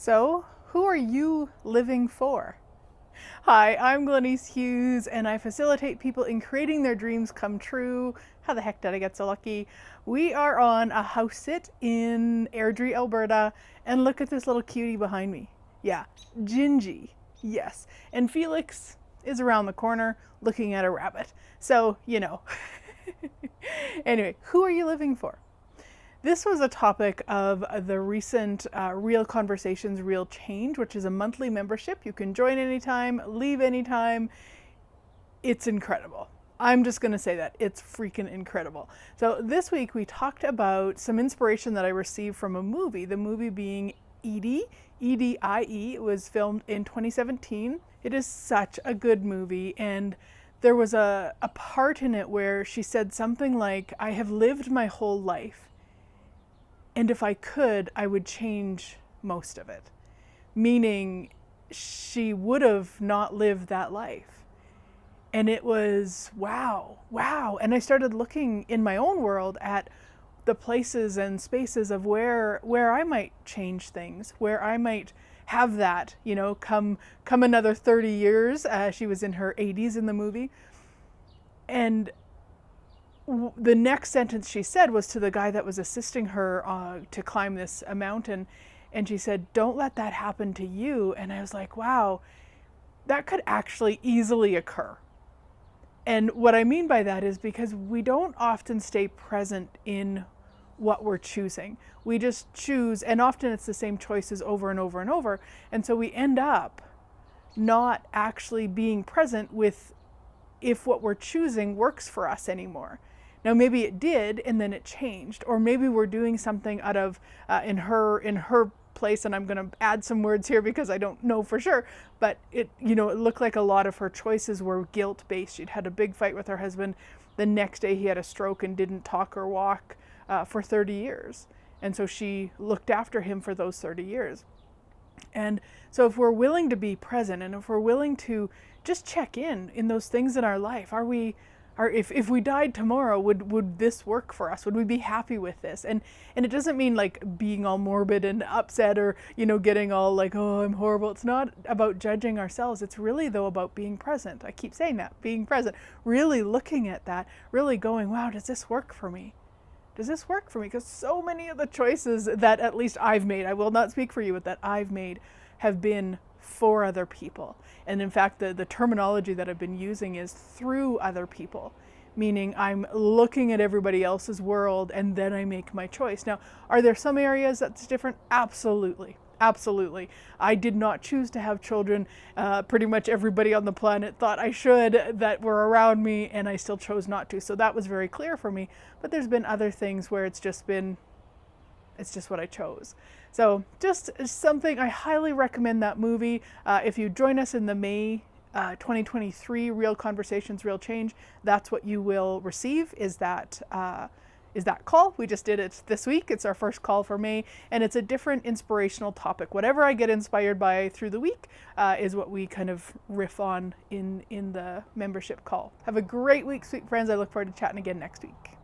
So, who are you living for? Hi, I'm Glenyce Hughes, and I facilitate people in creating their dreams come true. How the heck did I get so lucky? We are on a house sit in Airdrie, Alberta, and look at this little cutie behind me. Yeah, Gingy. Yes. And Felix is around the corner looking at a rabbit. So, you know. Anyway, who are you living for? This was a topic of the recent Real Conversations, Real Change, which is a monthly membership. You can join anytime, leave anytime. It's incredible. I'm just going to say that. It's freaking incredible. So this week we talked about some inspiration that I received from a movie, the movie being Edie, E-D-I-E. It was filmed in 2017. It is such a good movie, and there was a part in it where she said something like, I have lived my whole life, and if I could, I would change most of it. Meaning she would have not lived that life. And it was, wow. And I started looking in my own world at the places and spaces of where I might change things, where I might have that, come another 30 years. She was in her 80s in the movie. And the next sentence she said was to the guy that was assisting her to climb this mountain. And she said, don't let that happen to you. And I was like, wow, that could actually easily occur. And what I mean by that is because we don't often stay present in what we're choosing. We just choose, and often it's the same choices over and over and over. And so we end up not actually being present with if what we're choosing works for us anymore. Now maybe it did and then it changed, or maybe we're doing something out of in her place, and I'm going to add some words here because I don't know for sure, but it looked like a lot of her choices were guilt based. She'd had a big fight with her husband. The next day he had a stroke and didn't talk or walk for 30 years. And so she looked after him for those 30 years. And so if we're willing to be present, and if we're willing to just check in those things in our life, if we died tomorrow, would this work for us? Would we be happy with this? And it doesn't mean like being all morbid and upset, or getting all like, oh, I'm horrible. It's not about judging ourselves. It's really though about being present. I keep saying that, being present, really looking at that, really going, wow, does this work for me? Does this work for me? Because so many of the choices that at least I've made, I will not speak for you, but that I've made have been for other people. And in fact, the terminology that I've been using is through other people, meaning I'm looking at everybody else's world and then I make my choice. Now, are there some areas that's different? Absolutely. Absolutely. I did not choose to have children. Pretty much everybody on the planet thought I should, that were around me, and I still chose not to. So that was very clear for me. But there's been other things where it's just what I chose. So just something, I highly recommend that movie. If you join us in the May 2023 Real Conversations, Real Change, that's what you will receive, is that call. We just did it this week. It's our first call for May, and it's a different inspirational topic. Whatever I get inspired by through the week is what we kind of riff on in the membership call. Have a great week, sweet friends. I look forward to chatting again next week.